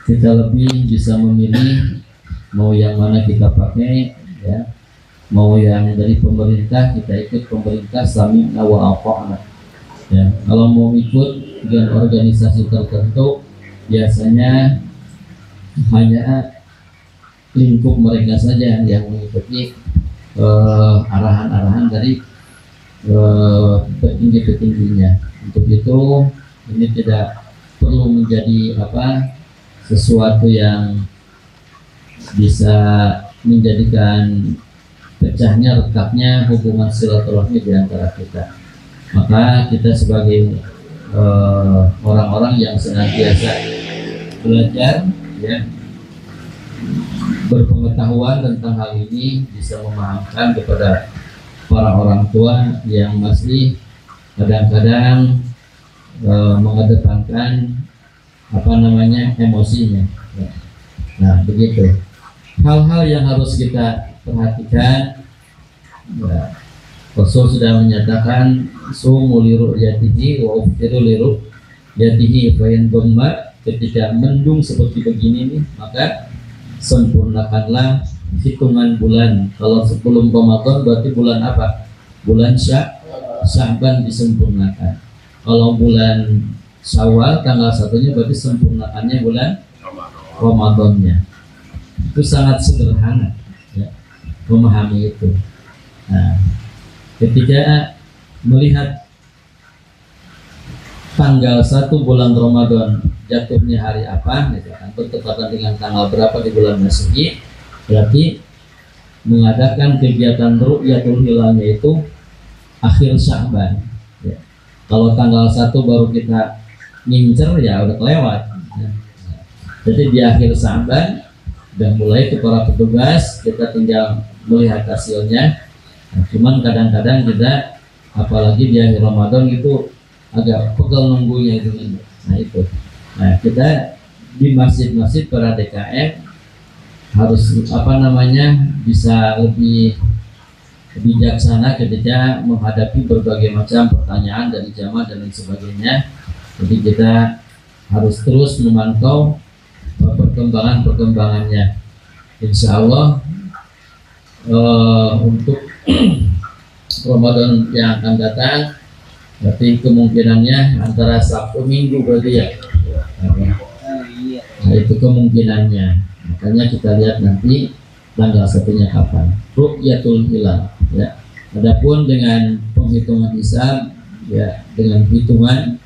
kita lebih bisa memilih mau yang mana kita pakai, ya. Mau yang dari pemerintah, kita ikut pemerintah sami'na wa ata'na. Ya, kalau mau ikut dengan organisasi tertentu, biasanya hanya lingkup mereka saja yang mengikuti arahan-arahan dari petinggi-petingginya. Untuk itu, ini tidak perlu menjadi sesuatu yang bisa menjadikan pecahnya, retaknya hubungan silaturahmi di antara kita. Maka kita sebagai orang-orang yang senantiasa belajar, ya, berpengetahuan tentang hal ini, bisa memahamkan kepada para orang tua yang masih kadang-kadang mengedepankan emosinya. Ya. Nah, begitu. Hal-hal yang harus kita perhatikan, ya, Rasul sudah menyatakan sumu li ru'yatihi wa uftiru li ru'yatihi fa in dhamma, ketika mendung seperti begini nih, maka sempurnakanlah hitungan bulan. Kalau sebelum Ramadan berarti bulan apa? Bulan Sya'ban disempurnakan. Kalau bulan Syawal tanggal 1-nya berarti sempurnakannya bulan Ramadannya. Itu sangat sederhana, ya, memahami itu. Nah, ketika melihat tanggal 1 bulan Ramadan jatuhnya hari apa, misalkan bertepatan dengan tanggal berapa di bulan Masehi, berarti mengadakan kegiatan ru'yatul hilalnya itu akhir Sya'ban. Ya. Kalau tanggal 1 baru kita ngincer, ya udah kelewat. Ya. Jadi di akhir Sya'ban dan mulai ke para petugas, kita tinggal melihat hasilnya. Nah, cuman kadang-kadang kita, apalagi di akhir Ramadan itu agak pegel nunggunya itu. Nah itu. Nah, kita di masjid-masjid para DKM harus bisa lebih bijaksana ketika menghadapi berbagai macam pertanyaan dari jamaah dan lain sebagainya. Jadi kita harus terus memantau perkembangannya. Insya Allah untuk Ramadan yang akan datang, berarti kemungkinannya antara Sabtu Minggu berarti ya. Nah, itu kemungkinannya. Makanya kita lihat nanti tanggal 1-nya kapan. Ru'yatul hilal, ya. Adapun dengan penghitungan hisab, ya, dengan hitungan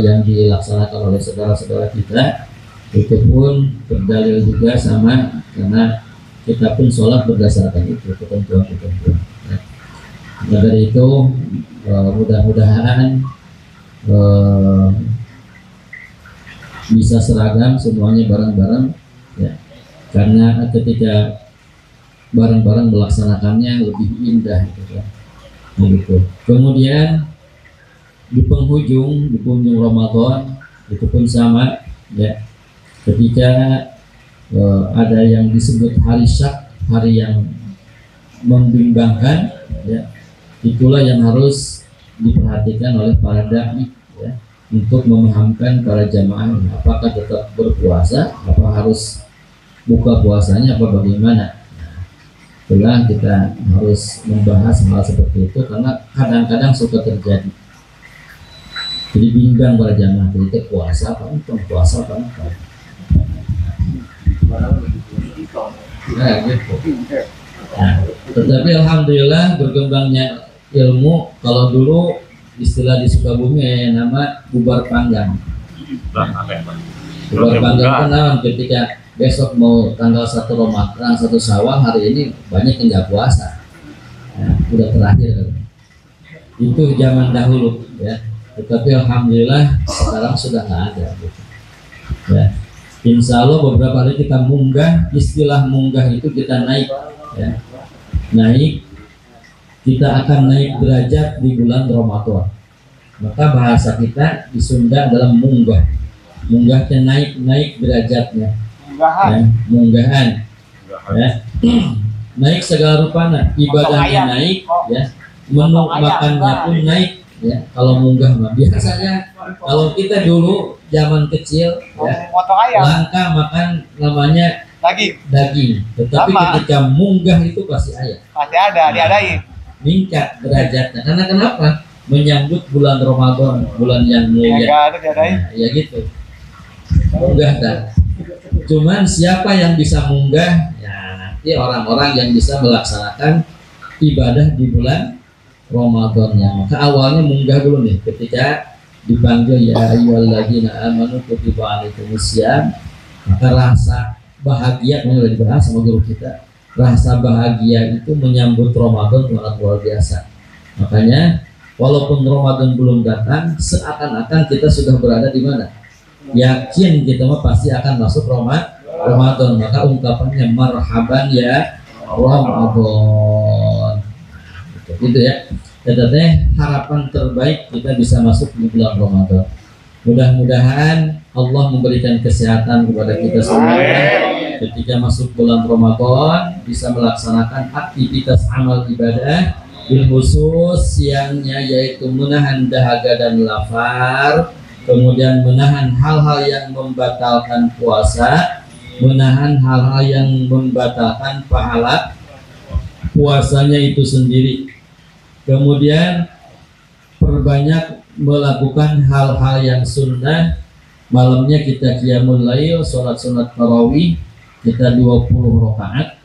yang dilaksanakan oleh saudara-saudara kita, itu pun berdalil juga sama, karena kita pun sholat berdasarkan itu, ketentuan-ketentuan. Ya. Nah, dari itu mudah-mudahan bisa seragam semuanya bareng-bareng, ya. Karena ketika bareng-bareng melaksanakannya lebih indah, gitu, ya. Begitu. Kemudian di penghujung Ramadan itu pun sama, ya. Ketika ada yang disebut hari syak, hari yang membimbangkan, ya, itulah yang harus diperhatikan oleh para dai, ya, untuk memahamkan para jamaah apakah tetap berpuasa, apa harus buka puasanya, apa bagaimana. Itulah kita harus membahas hal seperti itu, karena kadang-kadang suka terjadi. Jadi bimbang para jamaah, itu puasa apa bukan, puasa apa bukan. Nah, gitu. Nah, tetapi alhamdulillah berkembangnya ilmu. Kalau dulu istilah di Sukabumi nama bubar panggang. Bubar panggang kan ketika besok mau tanggal 1 Ramadan, 1 Syawal, hari ini banyak yang nggak puasa. Nah, udah terakhir kan. Itu zaman dahulu, ya. Tetapi alhamdulillah sekarang sudah nggak ada, gitu. Ya. Insya Allah beberapa hari kita munggah, istilah munggah itu kita naik, ya. Naik, kita akan naik derajat di bulan Ramadan. Maka bahasa kita di Sunda adalah munggah. Munggahnya naik derajatnya, ya. Munggahan, ya. Naik segala rupanya, ibadahnya naik, ya. Menu makannya pun naik, ya. Kalau munggah mah biasanya Kalau kita dulu zaman kecil ya, potong ayam, langka makan namanya daging. Tetapi ketika munggah itu pasti ayam. Pasti ada, diadain. Meningkat derajatnya. Karena kenapa? Menyambut bulan Ramadan, bulan yang mulia. Nah, ya gitu. Munggah dah. Cuman siapa yang bisa munggah? Ya nanti orang-orang yang bisa melaksanakan ibadah di bulan Ramadannya. Maka awalnya munggah dulu nih ketika dipanggil ya ayyuhalladzina amanu kutiba alaikumusiyam. Maka rasa bahagia, yang sudah dibahas sama guru kita, rasa bahagia itu menyambut Ramadan sangat luar biasa. Makanya walaupun Ramadan belum datang, seakan-akan kita sudah berada di mana? Yakin kita mah pasti akan masuk Ramadan. Maka ungkapannya marhaban ya Ramadan. Gitu ya. Tetapi harapan terbaik kita bisa masuk di bulan Ramadan. Mudah-mudahan Allah memberikan kesehatan kepada kita semua. Ketika masuk bulan Ramadan bisa melaksanakan aktivitas amal ibadah, bil khusus siangnya yaitu menahan dahaga dan lapar, kemudian menahan hal-hal yang membatalkan puasa, menahan hal-hal yang membatalkan pahala puasanya itu sendiri. Kemudian perbanyak melakukan hal-hal yang sunnah. Malamnya kita qiyamul lail, sholat sunat tarawih, kita 20 rakaat,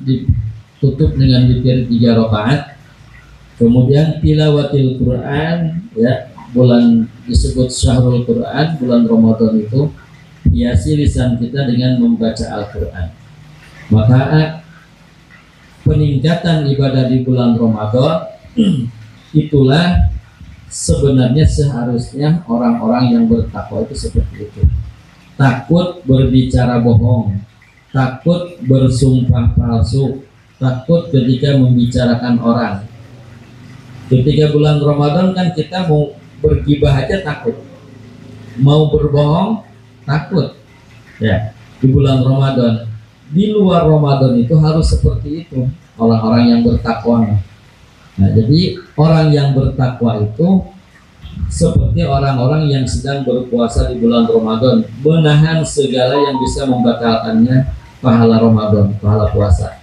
ditutup dengan witir 3 rakaat. Kemudian tilawatil Quran, ya, bulan disebut syahrul Quran, bulan Ramadan itu hiasi lisan kita dengan membaca Al-Quran. Maka peningkatan ibadah di bulan Ramadan itulah sebenarnya seharusnya orang-orang yang bertakwa itu seperti itu. Takut berbicara bohong, takut bersumpah palsu, takut ketika membicarakan orang. Ketika bulan Ramadan kan kita mau bergibah aja takut, mau berbohong takut. Ya, di bulan Ramadan. Di luar Ramadan itu harus seperti itu orang-orang yang bertakwa. Nah, jadi orang yang bertakwa itu seperti orang-orang yang sedang berpuasa di bulan Ramadan, menahan segala yang bisa membatalkannya pahala Ramadan, pahala puasa.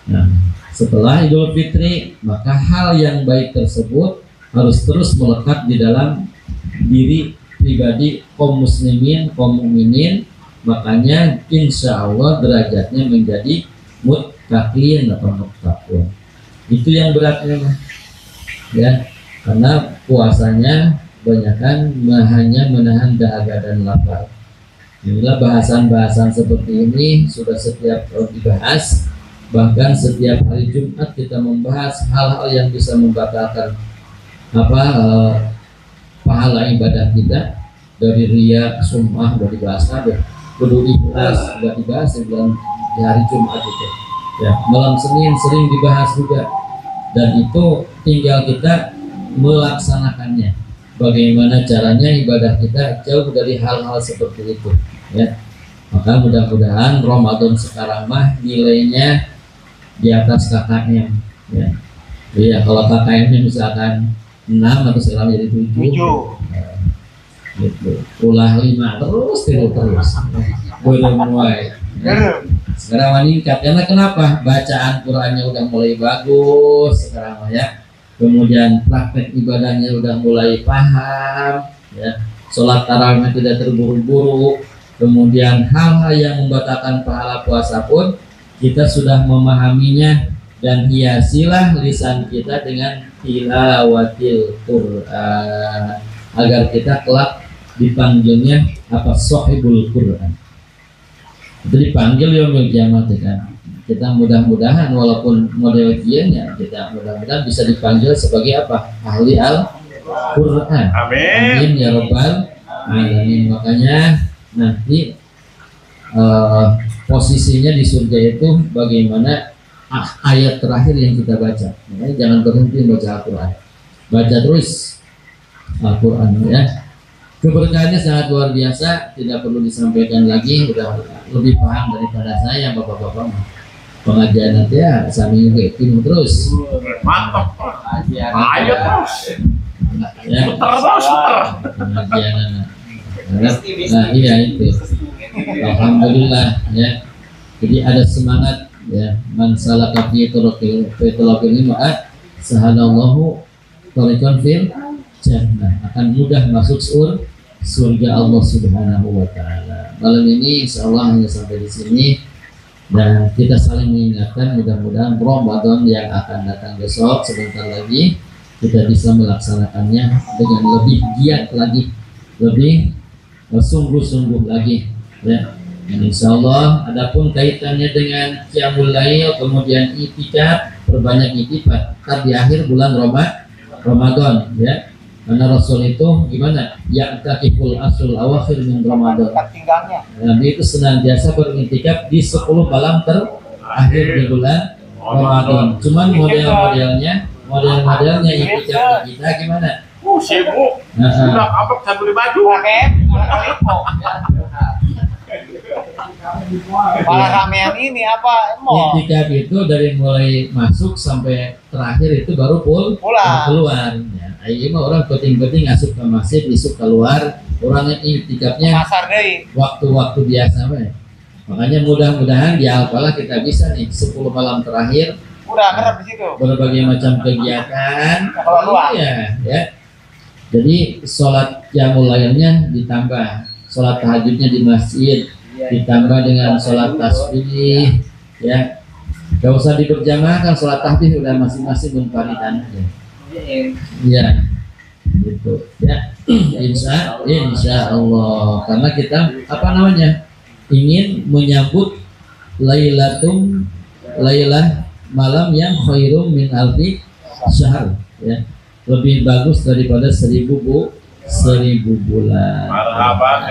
Nah, setelah Idul Fitri, maka hal yang baik tersebut harus terus melekat di dalam diri pribadi kaum muslimin, kaum mukminin. Makanya insya Allah derajatnya menjadi muttaqin atau muttaqun. Itu yang beratnya, ya, karena puasanya banyakkan hanya menahan dahaga dan lapar. Inilah bahasan-bahasan seperti ini sudah setiap tahun dibahas. Bahkan setiap hari Jumat kita membahas hal-hal yang bisa membatalkan pahala ibadah kita. Dari riya, sum'ah sudah dibahas, kudu ikhlas sudah dibahas di hari Jumat itu. Ya, malam Senin sering dibahas juga, dan itu tinggal kita melaksanakannya. Bagaimana caranya ibadah kita jauh dari hal-hal seperti itu, ya. Maka mudah-mudahan Ramadan sekarang mah nilainya di atas KKM, ya. Iya, kalau KKM-nya misalkan 6 atau sekarang jadi 7. Gitu. Ulah 5 terus. Belum mulai. Ya. Sekarang meningkat karena kenapa? Bacaan Qurannya udah mulai bagus sekarang, ya. Kemudian praktek ibadahnya udah mulai paham, ya. Sholat tarawih tidak terburu-buru. Kemudian hal-hal yang membatalkan pahala puasa pun kita sudah memahaminya, dan hiasilah lisan kita dengan tilawatil Quran agar kita kelak dipanggilnya apa? Sahibul Quran. Itu dipanggil yaumul kiamat, kan. Kita mudah-mudahan walaupun model kiannya kita mudah-mudahan bisa dipanggil sebagai apa? Ahli Al-Quran. Amin ya rabbal alamin. Makanya nanti posisinya di surga itu bagaimana ayat terakhir yang kita baca. Makanya jangan berhenti baca Al-Quran. Baca terus Al-Quran, ya. Keberkahannya sangat luar biasa, tidak perlu disampaikan lagi, udah lebih paham daripada saya, bapak-bapak. Pengajian nanti ya sambil ngetim terus. Mantap. Ayo terus. Ya. Pengajian anak. Nah, iya itu. Alhamdulillah ya. Jadi ada semangat ya. Man salaka fi tariqil ma'at sahalallahu tariqan fil jannah. Akan mudah masuk surga Allah Subhanahu wa taala. Malam ini insyaallah hanya sampai di sini dan kita saling mengingatkan mudah-mudahan Ramadan yang akan datang besok sebentar lagi kita bisa melaksanakannya dengan lebih giat lagi, lebih sungguh-sungguh lagi ya. Dan insyaallah adapun kaitannya dengan qiyamul lail kemudian itikaf, perbanyak itikaf di akhir bulan Ramadan ya. Karena Rasul itu gimana? Ya'takiful asrul awakhir min Ramadan. Nabi itu senantiasa berintikaf di 10 malam terakhir di bulan Ramadan. Cuman model-modelnya itikaf kita gimana? Sibuk. Sudah apa saya beli baju? Malah ramean ini apa? Itikaf itu dari mulai masuk sampai terakhir itu baru keluar. Ya. Ini mah orang penting-penting asup ke masjid, isuk keluar. Orang itikafnya waktu-waktu biasa mah. Makanya mudah-mudahan di Al-Falah kita bisa nih 10 malam terakhir. Udah kerap di situ. Berbagai macam kegiatan. Ya. Jadi sholat qiyamul lailnya ditambah, sholat tahajudnya di masjid ditambah dengan sholat tasbih ya. Gak usah diberjamaahkan sholat tahajud udah masing-masing munfaridan aja. Ya, gitu ya. Insya Allah karena kita ingin menyambut Lailah malam yang khairum min alfi syahr ya. Lebih bagus daripada 1000 bulan. Marhaban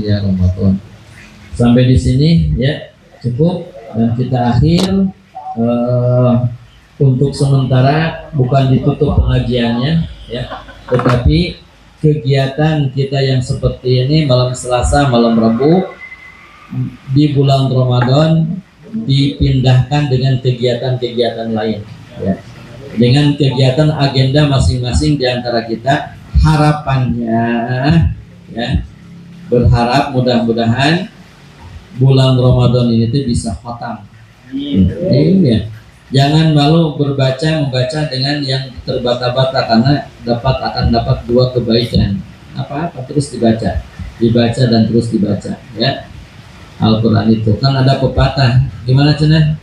ya Ramadan. Sampai di sini ya cukup dan kita akhir untuk sementara bukan ditutup pengajiannya ya, tetapi kegiatan kita yang seperti ini malam Selasa, malam Rabu di bulan Ramadan dipindahkan dengan kegiatan-kegiatan lain ya. Dengan kegiatan agenda masing-masing di antara kita, harapannya ya berharap mudah-mudahan bulan Ramadan ini tuh bisa khatam. Iya. Jangan malu membaca dengan yang terbata-bata karena akan dapat 2 kebaikan. Apa terus dibaca dan terus dibaca ya. Al-Quran itu kan ada pepatah gimana cenah?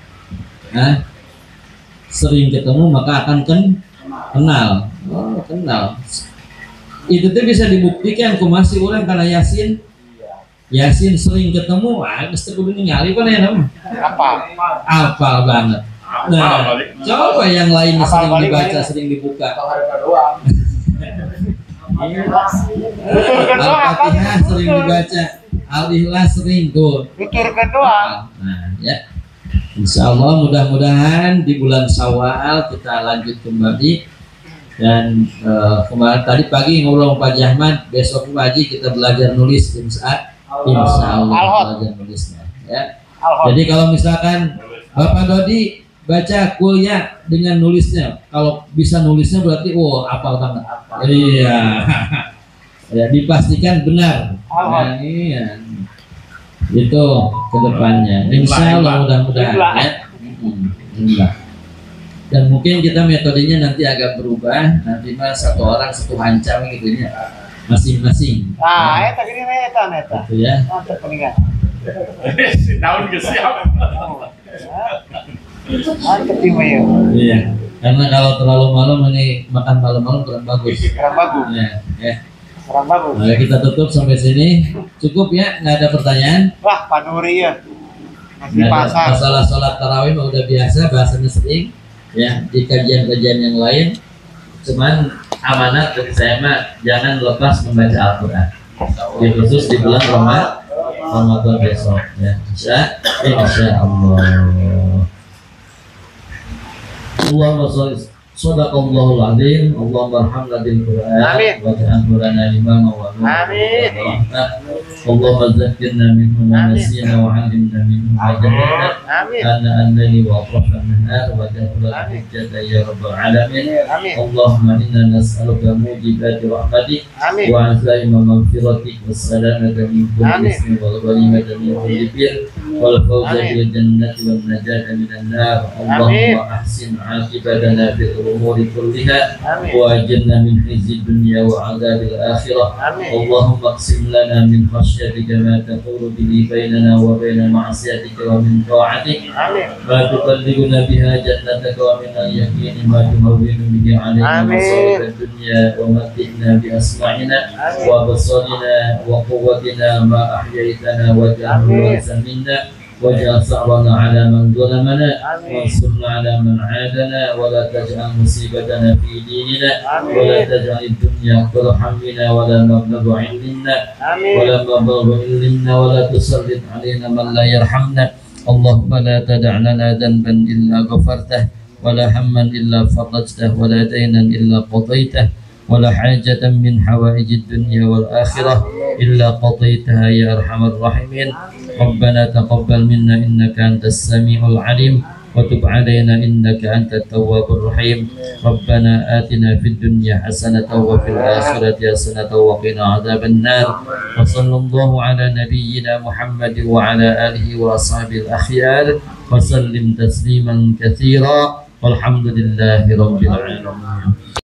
Sering ketemu maka akan kenal. Kenal. Itu tuh bisa dibuktikan ku masih orang karena Yasin sering ketemu, mesti kudu ningali kan ya nama. Apa banget. Nah, coba yang lain sering dibaca, sering dibuka. Al-Fatihah sering dibaca, Al-Ikhlas sering tuh. Nah, ya. Insya Allah mudah-mudahan di bulan Syawal kita lanjut kembali dan kemarin tadi pagi ngobrol sama Pak Jahmat, besok pagi kita belajar nulis Insya Allah belajar nulisnya ya. Jadi kalau misalkan Bapak Dodi baca kuliah dengan nulisnya, kalau bisa nulisnya berarti hafal banget. Iya. Ya dipastikan benar. Nah, iya. Itu kedepannya insya Allah mudah-mudahan ya. Dan mungkin kita metodenya nanti agak berubah, nanti mah 1 orang 1 hancam gitu ya masing-masing. Nah, eta gini eta itu ya. Mantap peningan. Tahun siap. Mantap ya. Iya. Karena kalau terlalu malam ini makan malam-malam kurang bagus. Ya. Kurang bagus. Nah, kita tutup sampai sini. Cukup ya, nggak ada pertanyaan. Wah, Pak Nuri ya. Masih pasar. Masalah sholat tarawih udah biasa, bahasanya sering. Ya, di kajian-kajian yang lain. Cuman amanat dari saya mah jangan lepas membaca Al-Quran. Khusus di bulan Ramadan besok. Ya, insya Allah. Allahumma sholli Sadaqallahul adzim. Allahumma arhamna bil Qur'an wa ja'al Qur'ana imama wa nuran. Amin. اللهم ذكرنا منه ما نسينا وعلمنا منه ما جهلنا آناء الليل وأطراف النهار وجهل الحجة يا رب العالمين. اللهم إنا نسألك موجبات رحمتك وعزائم مغفرتك والسلامة من كل إثم والغنيمة من كل بر والفوز بالجنة والنجاة من النار. اللهم أحسن عاقبتنا في الأمور كلها وأجرنا من خزي الدنيا وعذاب الآخرة. اللهم اقسم لنا من خشيتك ما تحول به بيننا وبين معصيتك ومن طاعتك ما تبلغنا بها جنتك ومن اليقين ما تهون به علينا مصائب الدنيا ومتعنا بأسماعنا وأبصارنا وقوتنا ما أحييتنا واجعله وارثا منا واجعل ثأرنا على من ظلمنا وانصرنا على من عادنا ولا تجعل مصيبتنا في ديننا ولا تجعل الدنيا أكبر همنا ولا مبلغ علمنا ولا مبلغ علمنا ولا تسلط علينا من لا يرحمنا. اللهم لا تدع لنا ذنبا إلا غفرته ولا هما إلا فرجته ولا دينا إلا قضيته ولا حاجة من حوائج الدنيا والآخرة إلا قضيتها يا أرحم الراحمين. ربنا تقبل منا إنك أنت السميع العليم وتب علينا إنك أنت التواب الرحيم. ربنا آتنا في الدنيا حسنة وفي الآخرة حسنة وقنا عذاب النار. وصلى الله على نبينا محمد وعلى آله وأصحابه الأخيار وسلم تسليما كثيرا والحمد لله رب العالمين.